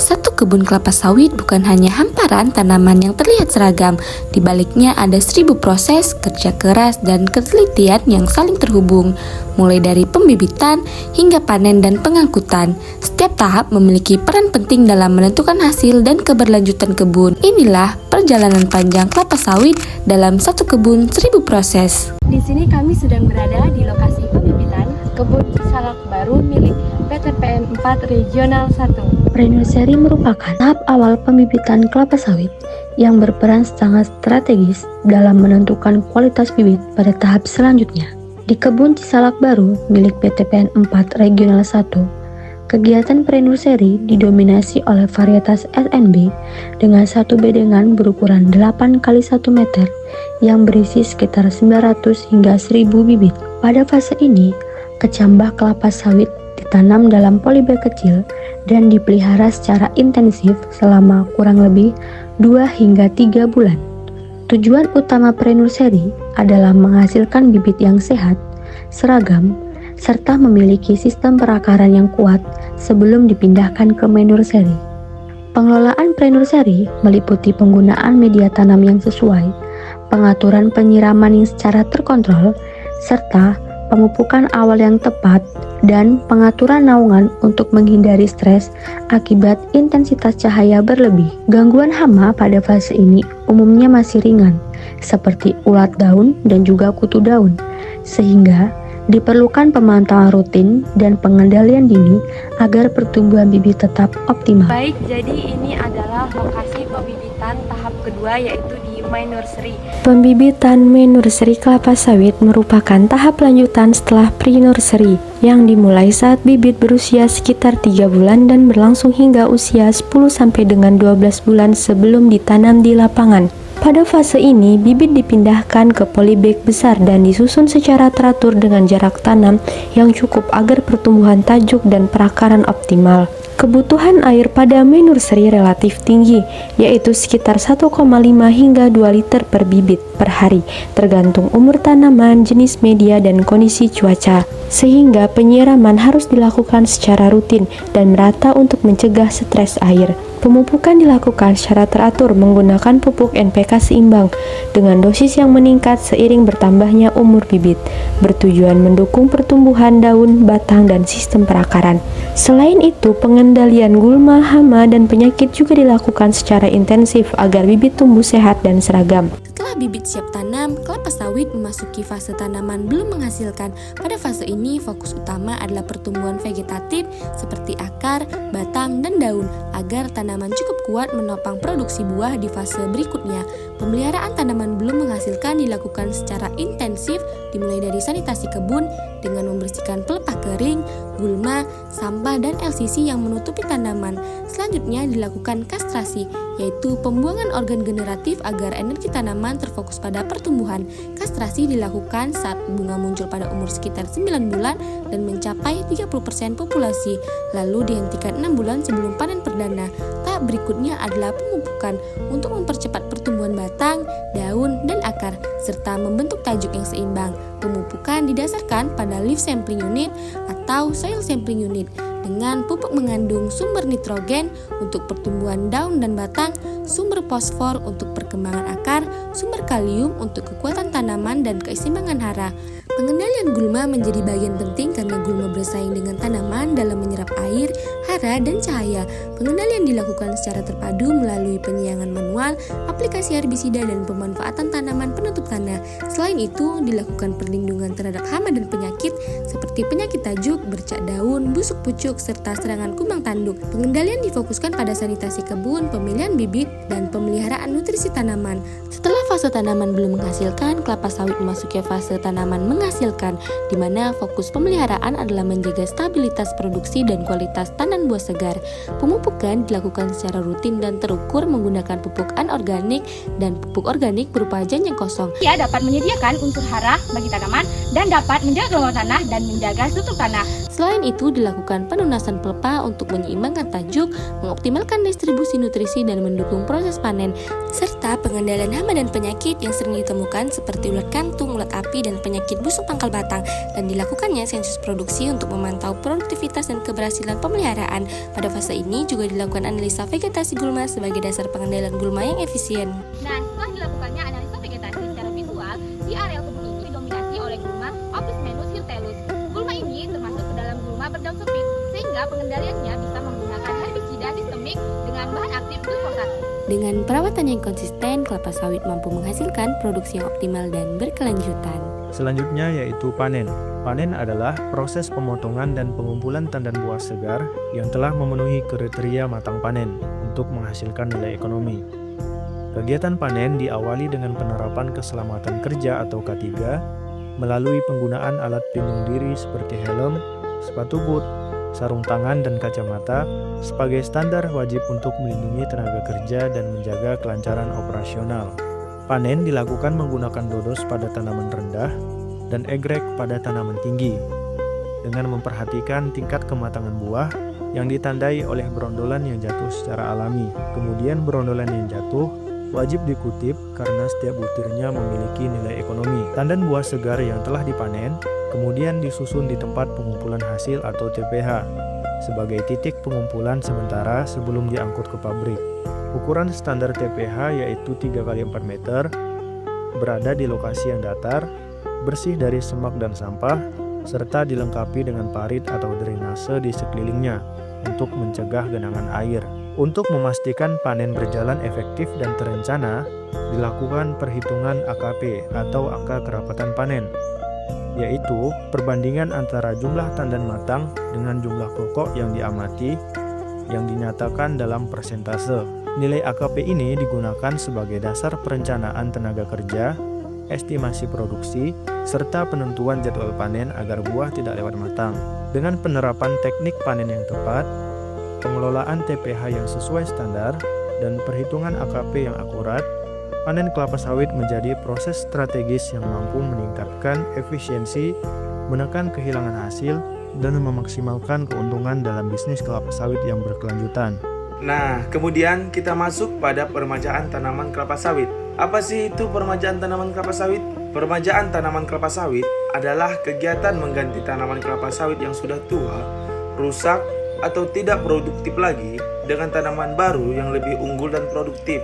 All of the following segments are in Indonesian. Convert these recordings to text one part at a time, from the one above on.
Satu kebun kelapa sawit bukan hanya hamparan tanaman yang terlihat seragam. Di baliknya ada 1000 proses, kerja keras, dan ketelitian yang saling terhubung. Mulai dari pembibitan hingga panen dan pengangkutan. Setiap tahap memiliki peran penting dalam menentukan hasil dan keberlanjutan kebun. Inilah perjalanan panjang kelapa sawit dalam satu kebun 1000 proses. Di sini kami sedang berada di lokasi pembibitan kebun salak baru milik PTPN 4 Regional 1. Pre-nursery merupakan tahap awal pembibitan kelapa sawit yang berperan sangat strategis dalam menentukan kualitas bibit pada tahap selanjutnya. Di kebun Cisalak Baru milik PTPN 4 Regional 1, kegiatan pre-nursery didominasi oleh varietas SNB dengan satu bedengan berukuran 8 x 1 meter yang berisi sekitar 900 hingga 1000 bibit. Pada fase ini, kecambah kelapa sawit ditanam dalam polybag kecil dan dipelihara secara intensif selama kurang lebih 2 hingga 3 bulan. Tujuan utama pre-nursery adalah menghasilkan bibit yang sehat, seragam, serta memiliki sistem perakaran yang kuat sebelum dipindahkan ke main nursery. Pengelolaan pre-nursery meliputi penggunaan media tanam yang sesuai, pengaturan penyiraman yang secara terkontrol, serta pemupukan awal yang tepat dan pengaturan naungan untuk menghindari stres akibat intensitas cahaya berlebih. Gangguan hama pada fase ini umumnya masih ringan, seperti ulat daun dan juga kutu daun, sehingga diperlukan pemantauan rutin dan pengendalian dini agar pertumbuhan bibit tetap optimal. Baik, jadi ini adalah lokasi pembibitan tahap kedua, yaitu di main nursery. Pembibitan main nursery kelapa sawit merupakan tahap lanjutan setelah pre-nursery yang dimulai saat bibit berusia sekitar 3 bulan dan berlangsung hingga usia 10 sampai dengan 12 bulan sebelum ditanam di lapangan. Pada fase ini, bibit dipindahkan ke polybag besar dan disusun secara teratur dengan jarak tanam yang cukup agar pertumbuhan tajuk dan perakaran optimal. Kebutuhan air pada main nursery relatif tinggi, yaitu sekitar 1,5 hingga 2 liter per bibit per hari, tergantung umur tanaman, jenis media, dan kondisi cuaca. Sehingga penyiraman harus dilakukan secara rutin dan merata untuk mencegah stres air. Pemupukan dilakukan secara teratur menggunakan pupuk NPK seimbang dengan dosis yang meningkat seiring bertambahnya umur bibit, bertujuan mendukung pertumbuhan daun, batang, dan sistem perakaran. Selain itu, pengendalian gulma, hama, dan penyakit juga dilakukan secara intensif agar bibit tumbuh sehat dan seragam. Setelah bibit siap tanam, kelapa sawit memasuki fase tanaman belum menghasilkan. Pada fase ini, fokus utama adalah pertumbuhan vegetatif seperti akar, batang, dan daun agar tanaman cukup kuat menopang produksi buah di fase berikutnya. Pemeliharaan tanaman belum menghasilkan dilakukan secara intensif, dimulai dari sanitasi kebun dengan membersihkan pelepah kering, gulma, sampah, dan LCC yang menutupi tanaman. Selanjutnya dilakukan kastrasi, yaitu pembuangan organ generatif agar energi tanaman terfokus pada pertumbuhan. Kastrasi dilakukan saat bunga muncul pada umur sekitar 9 bulan dan mencapai 30% populasi, lalu dihentikan 6 bulan sebelum panen perdana. Tahap berikutnya adalah pemupukan untuk mempercepat pertumbuhan batang, daun, dan akar, serta membentuk tajuk yang seimbang. Pemupukan didasarkan pada leaf sampling unit atau soil sampling unit dengan pupuk mengandung sumber nitrogen untuk pertumbuhan daun dan batang, sumber fosfor untuk perkembangan akar, sumber kalium untuk kekuatan tanaman dan keseimbangan hara. Pengendalian gulma menjadi bagian penting karena gulma bersaing dengan tanaman dalam menyerap air, hara, dan cahaya. Pengendalian dilakukan secara terpadu melalui penyiangan manual, aplikasi herbisida, dan pemanfaatan tanaman penutup tanah. Selain itu, dilakukan perlindungan terhadap hama dan penyakit seperti penyakit tajuk, bercak daun, busuk pucuk, serta serangan kumbang tanduk. Pengendalian difokuskan pada sanitasi kebun, pemilihan bibit, dan pemeliharaan nutrisi tanaman. Setelah fase tanaman belum menghasilkan, kelapa sawit memasuki fase tanaman menghasilkan, di mana fokus pemeliharaan adalah menjaga stabilitas produksi dan kualitas tandan buah segar. Pemupukan dilakukan secara rutin dan terukur menggunakan pupuk anorganik dan pupuk organik berupa janjang kosong. Ia dapat menyediakan unsur hara bagi tanaman dan dapat menjaga gelombang tanah dan menjaga struktur tanah. Selain itu, dilakukan penunasan pelepah untuk menyeimbangkan tajuk, mengoptimalkan distribusi nutrisi dan mendukung proses panen, serta pengendalian hama dan penyakit yang sering ditemukan seperti ulat kantung, ulat api, dan penyakit busuk pangkal batang. Dan dilakukannya sensus produksi untuk memantau produktivitas dan keberhasilan pemeliharaan. Pada fase ini juga dilakukan analisa vegetasi gulma sebagai dasar pengendalian gulma yang efisien. Nah, setelah dilakukannya analisa vegetasi secara visual, di areal kebun ini didominasi oleh gulma Opis menus hirtellus. Gulma ini termasuk ke dalam gulma berdaun sempit, sehingga pengendaliannya bisa menggunakan herbisida sistemik dengan bahan aktif glifosat. Dengan perawatan yang konsisten, kelapa sawit mampu menghasilkan produksi yang optimal dan berkelanjutan. Selanjutnya yaitu panen. Panen adalah proses pemotongan dan pengumpulan tandan buah segar yang telah memenuhi kriteria matang panen untuk menghasilkan nilai ekonomi. Kegiatan panen diawali dengan penerapan keselamatan kerja atau K3 melalui penggunaan alat pelindung diri seperti helm, sepatu boot, sarung tangan, dan kacamata sebagai standar wajib untuk melindungi tenaga kerja dan menjaga kelancaran operasional. Panen dilakukan menggunakan dodos pada tanaman rendah dan egrek pada tanaman tinggi, dengan memperhatikan tingkat kematangan buah yang ditandai oleh berondolan yang jatuh secara alami. Kemudian berondolan yang jatuh wajib dikutip karena setiap butirnya memiliki nilai ekonomi. Tandan buah segar yang telah dipanen kemudian disusun di tempat pengumpulan hasil atau TPH sebagai titik pengumpulan sementara sebelum diangkut ke pabrik. Ukuran standar TPH yaitu 3x4 meter, berada di lokasi yang datar, bersih dari semak dan sampah, serta dilengkapi dengan parit atau drainase di sekelilingnya untuk mencegah genangan air. Untuk memastikan panen berjalan efektif dan terencana, dilakukan perhitungan AKP atau angka kerapatan panen, yaitu perbandingan antara jumlah tandan matang dengan jumlah pokok yang diamati yang dinyatakan dalam persentase. Nilai AKP ini digunakan sebagai dasar perencanaan tenaga kerja, estimasi produksi, serta penentuan jadwal panen agar buah tidak lewat matang. Dengan penerapan teknik panen yang tepat, pengelolaan TPH yang sesuai standar, dan perhitungan AKP yang akurat, panen kelapa sawit menjadi proses strategis yang mampu meningkatkan efisiensi, menekan kehilangan hasil, dan memaksimalkan keuntungan dalam bisnis kelapa sawit yang berkelanjutan. Nah, kemudian kita masuk pada peremajaan tanaman kelapa sawit. Apa sih itu peremajaan tanaman kelapa sawit? Peremajaan tanaman kelapa sawit adalah kegiatan mengganti tanaman kelapa sawit yang sudah tua, rusak, atau tidak produktif lagi dengan tanaman baru yang lebih unggul dan produktif.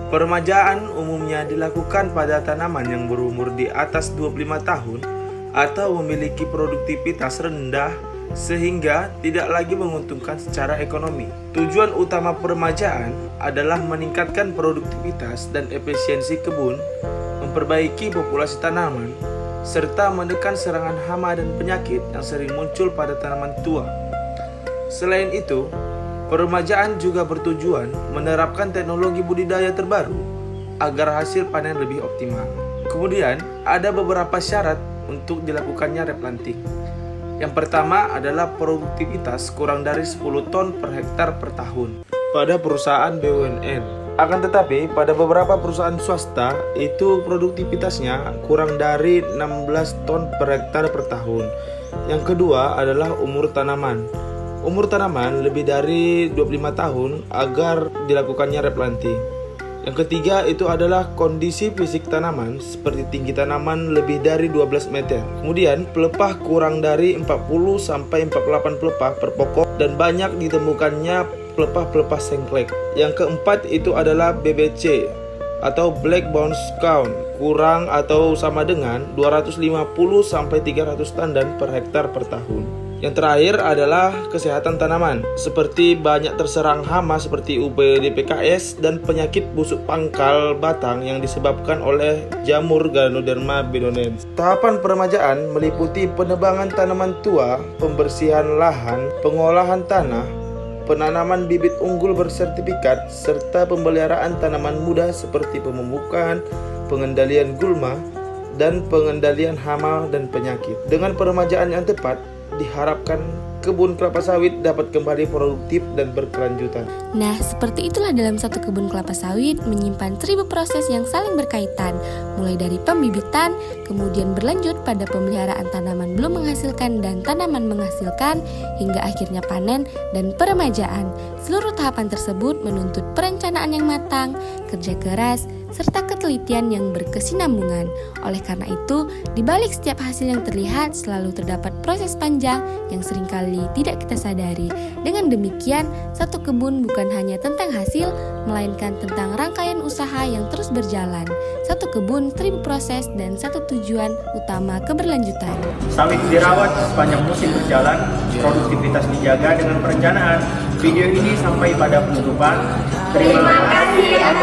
Peremajaan umumnya dilakukan pada tanaman yang berumur di atas 25 tahun atau memiliki produktivitas rendah sehingga tidak lagi menguntungkan secara ekonomi. Tujuan utama peremajaan adalah meningkatkan produktivitas dan efisiensi kebun, memperbaiki populasi tanaman, serta menekan serangan hama dan penyakit yang sering muncul pada tanaman tua. Selain itu, peremajaan juga bertujuan menerapkan teknologi budidaya terbaru agar hasil panen lebih optimal. Kemudian, ada beberapa syarat untuk dilakukannya replanting. Yang pertama adalah produktivitas kurang dari 10 ton per hektar per tahun pada perusahaan BUMN. Akan tetapi, pada beberapa perusahaan swasta itu produktivitasnya kurang dari 16 ton per hektar per tahun. Yang kedua adalah umur tanaman. Umur tanaman lebih dari 25 tahun agar dilakukannya replanting. Yang ketiga itu adalah kondisi fisik tanaman seperti tinggi tanaman lebih dari 12 meter. Kemudian pelepah kurang dari 40 sampai 48 pelepah per pokok dan banyak ditemukannya pelepah-pelepah sengklek. Yang keempat itu adalah BBC atau Black Bounce Count kurang atau sama dengan 250 sampai 300 tandan per hektar per tahun. Yang terakhir adalah kesehatan tanaman, seperti banyak terserang hama seperti UPDPKS dan penyakit busuk pangkal batang yang disebabkan oleh jamur Ganoderma bedonense. Tahapan peremajaan meliputi penebangan tanaman tua, pembersihan lahan, pengolahan tanah, penanaman bibit unggul bersertifikat, serta pemeliharaan tanaman muda seperti pemupukan, pengendalian gulma, dan pengendalian hama dan penyakit. Dengan peremajaan yang tepat, diharapkan kebun kelapa sawit dapat kembali produktif dan berkelanjutan. Nah, seperti itulah dalam satu kebun kelapa sawit menyimpan 1000 proses yang saling berkaitan, mulai dari pembibitan, kemudian berlanjut pada pemeliharaan tanaman belum menghasilkan dan tanaman menghasilkan, hingga akhirnya panen dan peremajaan. Seluruh tahapan tersebut menuntut perencanaan yang matang, kerja keras, serta ketelitian yang berkesinambungan. Oleh karena itu, di balik setiap hasil yang terlihat selalu terdapat proses panjang yang seringkali tidak kita sadari. Dengan demikian, satu kebun bukan hanya tentang hasil, melainkan tentang rangkaian usaha yang terus berjalan. Satu kebun, 1000 proses, dan satu tujuan utama keberlanjutan. Sawit dirawat sepanjang musim berjalan, produktivitas dijaga dengan perencanaan. Video ini sampai pada penutupan. Terima kasih.